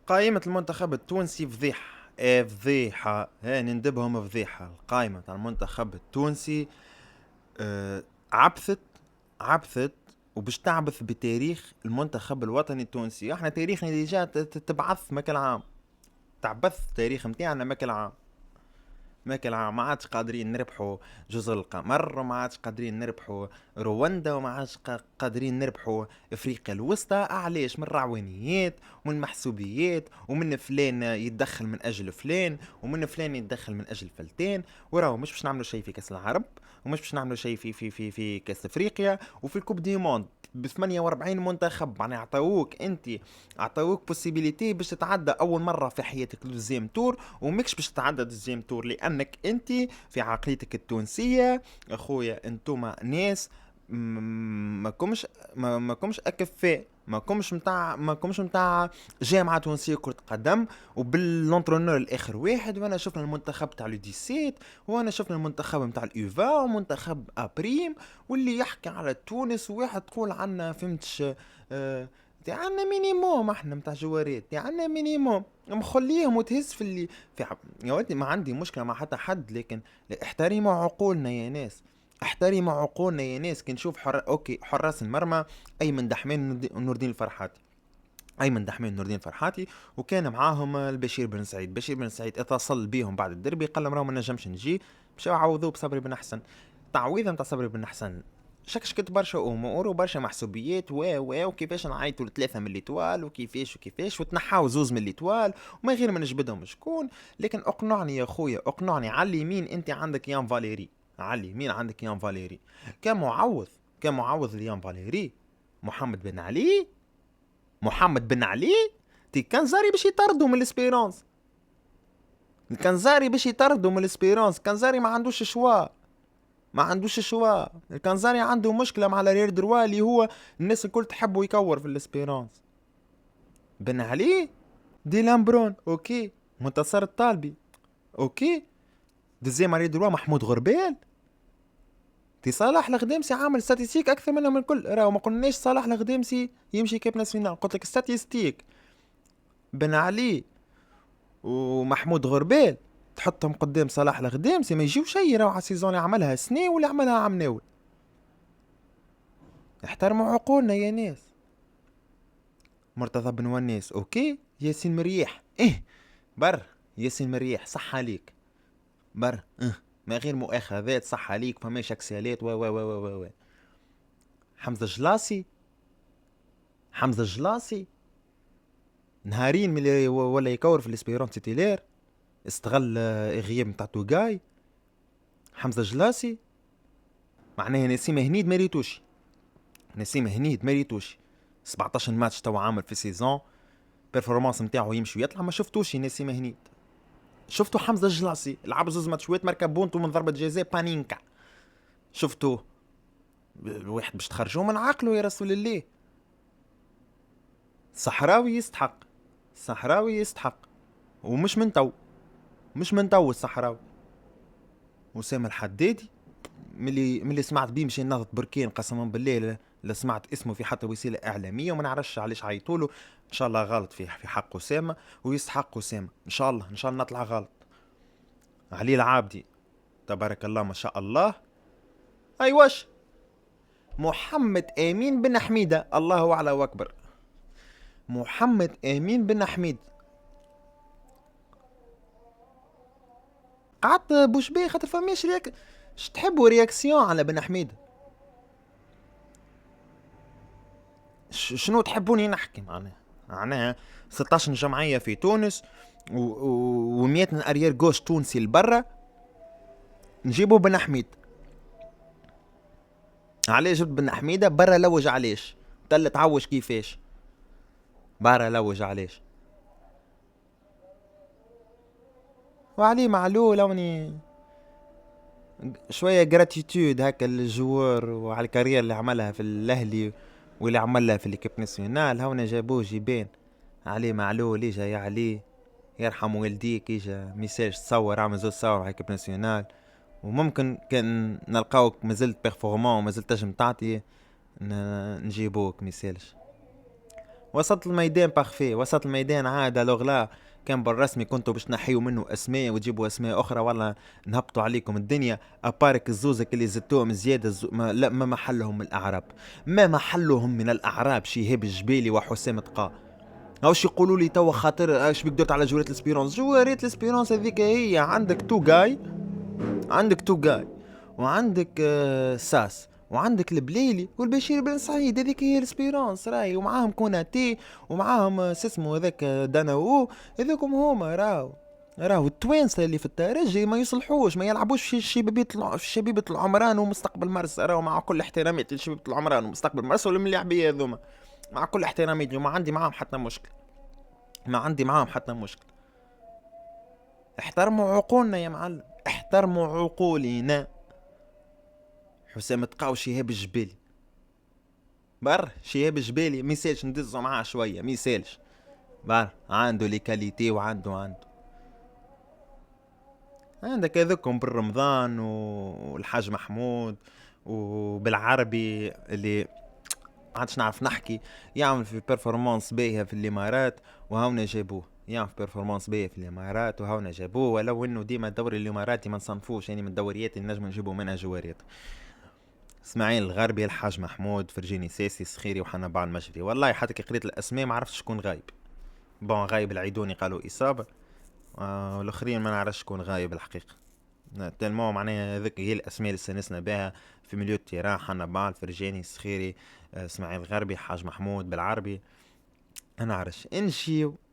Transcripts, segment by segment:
قائمة المنتخب التونسي فضيحة، فضيحة، نندبهم فضيحة. القائمة تاع المنتخب التونسي آه، عبثت عبثت، وباش تعبث بتاريخ المنتخب الوطني التونسي. احنا تاريخنا اللي جات تبعث ما كل عام، تعبث تاريخ متاعنا ما كل عام. ما عادش قادرين نربحوا جزر القمر، وما عادش قادرين نربحوا رواندا، وما عادش قادرين نربحوا افريقيا الوسطى. علاش؟ من الرعوانيات ومن المحسوبيات، ومن فلان يتدخل من اجل فلان، ومن فلان يتدخل من اجل فلتان. وراهو مش باش نعملوا شيء في كاس العرب، ومش باش نعملوا شيء في كاس افريقيا وفي الكوب دي موند. ب 48 منتخب معناها عطاوك بوسيبيليتي باش تتعدى اول مره في حياتك للزيم تور، وماكش باش تتعدى الزيم تور لانك انت في عقليتك التونسيه. اخويا انتوما ناس ماكمش ماكمش اكفاء، ماكمش متاع جامعه تونسيه كره قدم. وباللونترونور الاخر واحد، وانا شفنا المنتخب تاع لو 17، وانا شفنا المنتخب نتاع الايفا ومنتخب ابريم، واللي يحكي على تونس واحد تقول عنا فهمتش. آه عنا مينيموم، احنا متاع جوارات عنا مينيموم مخليهم وتهز في اللي يا ولدي ما عندي مشكله مع حتى حد، لكن احترموا عقولنا يا ناس. احترموا عقولنا يا ناس. كي نشوف اوكي حراس المرمى ايمن دحمان ونور الدين الفرحاتي، ايمن دحمان ونور الدين الفرحاتي، وكان معاهم البشير بن سعيد. بشير بن سعيد اتصل بيهم بعد الدربي قال لهم راهو ما نجمش نجي، مشاو عوضوه بصبري بن حسن. تعويضه نتاع صبري بن حسن شكشكت برشا امور وبرشا محسوبيات وكيفاش نعيطوا لثلاثه من ليتوال، وكيفاش وتنحاو زوز من ليتوال وما غير ما نجبدهم شكون. لكن اقنعني يا خويا، اقنعني على اليمين انت عندك يان فاليري، على اليمين عندك يان فاليري كمعوض، ليان فاليري. محمد بن علي، محمد بن علي تي كنزاري باش يطردوا من الاسبيرونس، الكنزاري باش يطردوا من الاسبيرونس. كنزاري ما عندوش شوا، ما عندوش شوا. الكنزاري عنده مشكله مع الرير دروا اللي هو الناس الكل تحبه يكور في الاسبيرونس. بن علي، دي لامبرون اوكي، منتصر الطالبي اوكي، دزي ماري دروا محمود غربال. تي صلاح الغدامسي عامل ستاتيستيك اكثر منهم الكل. راهو ما قلناش صلاح الغدامسي يمشي كيب ناسيونال، قلت لك ستاتيستيك. بن علي ومحمود غربال تحطهم قدام صلاح الغدامسي ما يجيو شيء. راهو على السيزون اللي عملها سنه واللي عملها عام ناول. احترموا عقولنا يا ناس. مرتضى بن وناس اوكي، ياسين مريح بر، ياسين مريح صح عليك بر ما غير مؤاخذات صح عليك، فماش اكسالات و حمزه جلاسي، حمزه جلاسي نهارين من اللي ولا يكور في الاسبيرون تيتيلير، استغل غياب نتاع توغاي. حمزه جلاسي معناها نسيم هنيد ماريتوشي، نسيم هنيد ماريتوشي 17 ماتش تو عامل في سيزون، بيرفورمانس نتاعو يمشي ويطلع. ما شفتوش نسيم هنيد، شفتوا حمزه الجلاصي لعب زوز ماتشوات مركب بونتو من ضربه جزاء بانينكا. شفتوه الواحد باش تخرجوه من عقله يا رسول الله. صحراوي يستحق، صحراوي يستحق، ومش من تو، مش من تو الصحراوي. وسام الحدادي ملي سمعت بيه مشي نهضة بركان قسما بالله لا سمعت اسمه في حتى وسيله اعلاميه، وما نعرفش علاش عيطوله. ان شاء الله غلط في حق اسامه ويستحق اسامه، ان شاء الله ان شاء الله نطلع غلط. علي العابدي تبارك الله ما شاء الله. ايواش محمد امين بن حميده، الله اعلى واكبر. محمد امين بن حميد قعدت بوش بيه خاطر فماش تحبوا رياكسيون على بن حميد؟ شنو تحبوني نحكي معناها 16 جمعيه في تونس و100 من اريير جوش تونسي لبرا نجيبوا بن حميد. علاش جبت بن حميده برا لوج؟ علاش تل تعوج كيفاش برا لوج؟ علاش؟ وعلي معلول اوني شويه جراتيتود هكا للجوار وعلى الكارير اللي عملها في الاهلي واللي عملها في الكيب ناسيونال. هونا جابوه جيبين علي معلول، اجا يا علي يرحم والديك، اجا ميساج تصور عمل زوج صور على الكيب ناسيونال. وممكن كان نلقاوك مازلت بيرفورمون ومازلت تنجم تعطي نجيبوك ميسالش. وسط الميدان بارفي، وسط الميدان عاد لوغلا. كان بالرسمي كنتوا باش تنحيوا منه اسماء وتجيبوا اسماء اخرى، ولا نهبطوا عليكم الدنيا. ابارك الزوزك اللي زدتوهم زياده لا، ما محلهم من الاعراب، ما محلهم من الاعراب شهاب الجبيلي وحسام تقا. هاوش يقولوا لي توا خاطر اش بك درت على جواريت الاسبيرونس. جواريت الاسبيرونس هذيك هي عندك تو جاي، عندك تو جاي وعندك ساس وعندك البليلي والبشير بن سعيد، هذيك هي الاسبيرونس راهي. ومعاهم كوناتي ومعاهم سسمو هذاك داناو، هذوكم هما راهو التوانسه اللي في الترجي ما يصلحوش، ما يلعبوش في شبيبه العمران ومستقبل مرسى. راهو مع كل احترامي لشبيبه العمران ومستقبل مرسى والملاعبيه هذوما، مع كل احترامي ما عندي معاهم حتى مشكل، ما عندي معاهم حتى مشكل. احترموا عقولنا يا معلم، احترموا عقولنا. حسام تقاو شهاب الجبالي بر، شهاب الجبالي ميسالش ندزو معاه شويه، ميسالش بر، عنده لي كاليتي وعنده عندك هذوكم بالرمضان والحاج محمود وبالعربي اللي ما عادش نعرف نحكي، يعمل في بيرفورمانس باهيه في الامارات وهاونا جابوه، يعمل في بيرفورمانس باهيه في الامارات وهاونا جابوه. ولو انه ديما الدوري الاماراتي ما نصنفوش يعني من الدوريات اللي نجم نجيبوا منها جواريات. اسماعيل الغربي، الحاج محمود، فرجيني ساسي، سخيري، وحنا بعد المجري. والله حتى كي قريت الاسماء ما عرفتش شكون غايب. بون غايب العيدوني قالوا اصابه، والاخرين ما نعرفش شكون غايب الحقيقه. تلمو معناها هذيك هي الاسماء اللي استانسنا بها في مليو التيران. حنا بعد فرجاني سخيري، اسماعيل الغربي، حاج محمود بالعربي. انا عرش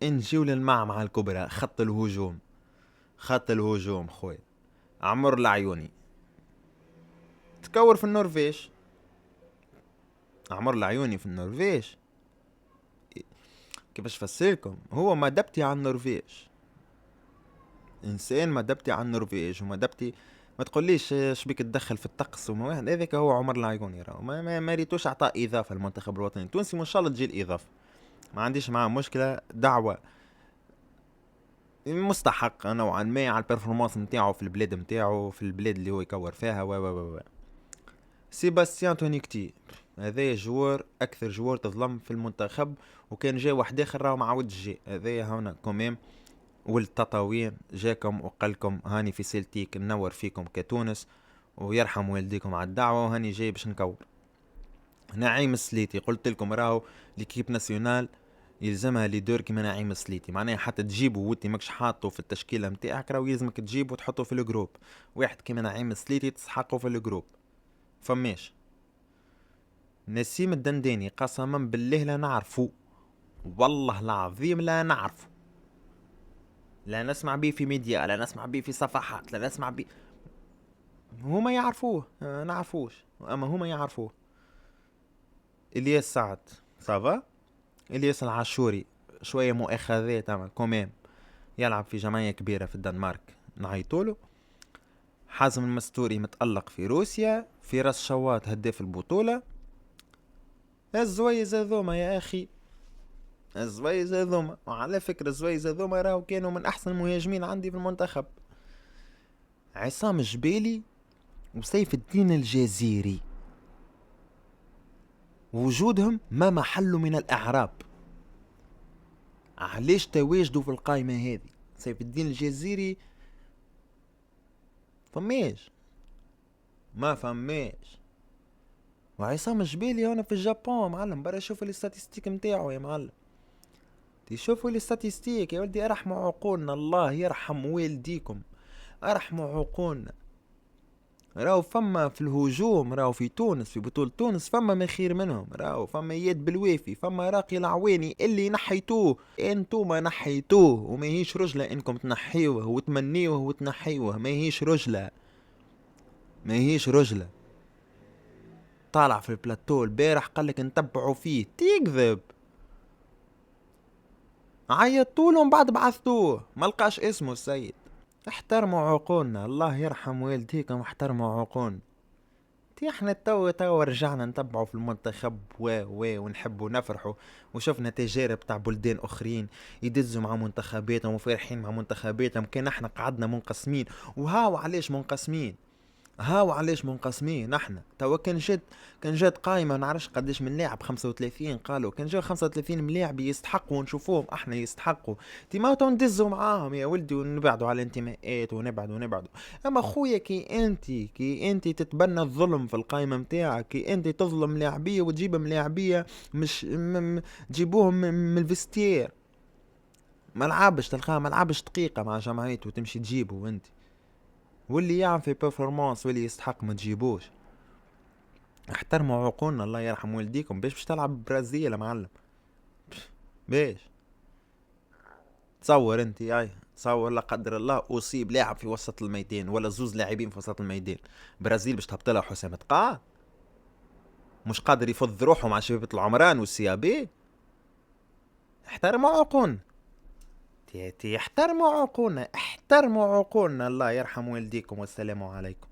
نجيو للمعمعة الكبرى، خط الهجوم. خط الهجوم خويا عمر العيوني تكور في النرويج. عمر العيوني في النرويج كيفاش فسركم، هو ما دبتي على النرويج، انسان ما دبتي على النرويج وما دبتي. ما تقوليش شبيك تدخل في الطقس وما واحد، هذاك هو عمر العيوني. راهو ما ريتوش عطاء اضافه للمنتخب الوطني التونسي، وان شاء الله تجي الاضافه، ما عنديش معاه مشكله. دعوه مستحق نوعا ما على البرفورمانس نتاعو في البلاد نتاعو، في البلاد اللي هو يكور فيها و سيباستيان تونيكتي هذا جوار اكثر جوار تظلم في المنتخب، وكان جاي واحد اخر راهو ما عاودش جاي. هذا هنا كوميم والتطاوين جاكم وقالكم هاني في سلتيك ننور فيكم كتونس، ويرحم والديكم على الدعوه، وهاني جاي باش نكور. نعيم السليتي قلت لكم راهو ليكيب ناسيونال يلزمها ليدور كيما نعيم السليتي، معناها حتى تجيبه وانت ماكش حاطه في التشكيله نتاعك راهو يلزمك تجيبه وتحطه في الجروب. واحد كيما نعيم السليتي تسحقه في الجروب فماش. نسيم الدنداني قسما بالله لا نعرفه، والله العظيم لا نعرفه، لا نسمع بيه في ميديا، لا نسمع بيه في صفحات، لا نسمع بيه. هما يعرفوه نعرفوش، اما هما يعرفوه. الياس سعد صافا، الياس العاشوري شويه مؤاخذات اما كومام، يلعب في جمعيه كبيره في الدنمارك نعيطوله. حازم المستوري متألق في روسيا، في راس شواط هداف البطوله. الزويز هذوما يا اخي، الزويز هذوما، وعلى فكرة الزويز هذوما راهو كانوا من احسن المهاجمين عندي في المنتخب. عصام الجبالي وسيف الدين الجزيري وجودهم ما محله من الاعراب. علاش تواجدوا في القائمة هذه؟ سيف الدين الجزيري فماش، ما فماش. وعصام الجبالي هنا في اليابان معلم، برا شوف الاستاتيستيك متاعو يا معلم، تشوفوا الاستاتيستيك يا ولدي. ارحموا عقولنا، الله يرحم والديكم، ارحموا عقولنا. راهو فما في الهجوم، راهو في تونس في بطولة تونس فما ما خير منهم، راهو فما اياد بالوافي، فما راقي العواني اللي نحيتوه انتوما، نحيتوه وما هيش رجلة انكم تنحيوه وتمنيوه وتنحيوه، ما هيش رجلة، ما هيش رجلة. طالع في البلاتو البارح قالك نتبعوا فيه، تكذب. عيطتولهم بعد بعثتوه ما لقاش اسمه السيد. احترموا عقولنا، الله يرحم والديكم، احترموا عقولنا. احنا تو رجعنا نتبعوا في المنتخب ونحبوا نفرحوا، وشفنا تجارب تاع بلدان اخرين يدزوا مع منتخباتهم وفرحين مع منتخباتهم. كان احنا قعدنا منقسمين، وهاو علاش منقسمين. هاو علاش منقسمين نحنا توا كان جات قايمه ما نعرفش قداش من لاعب 35 قالوا كان جاو 35 ملاعب يستحقوا نشوفوهم احنا يستحقوا. ما تو ندزوا معاهم يا ولدي ونبعدوا على الانتماءات ونبعدوا. اما خويا كي انت تتبنى الظلم في القايمه متاعك، كي انت تظلم لاعبيه وتجيب ملاعبيه مش تجيبوهم من الفستير، ملعبش تلقاه ملعبش دقيقه مع جمعيته وتمشي تجيبه انت، واللي يعمل في بيرفورمانس واللي يستحق ما تجيبوش. احترموا عقولنا الله يرحم والديكم. باش تلعب برازيل يا معلم؟ باش تصور انت تصور لا قدر الله اصيب لاعب في وسط الميدان ولا زوز لاعبين في وسط الميدان، برازيل باش تهبط لها حسام تقاع؟ مش قادر يفض روحه مع شبيبة العمران والسيابي. احترموا عقولنا، احترموا عقولنا، احترموا عقولنا. الله يرحم والديكم والسلام عليكم.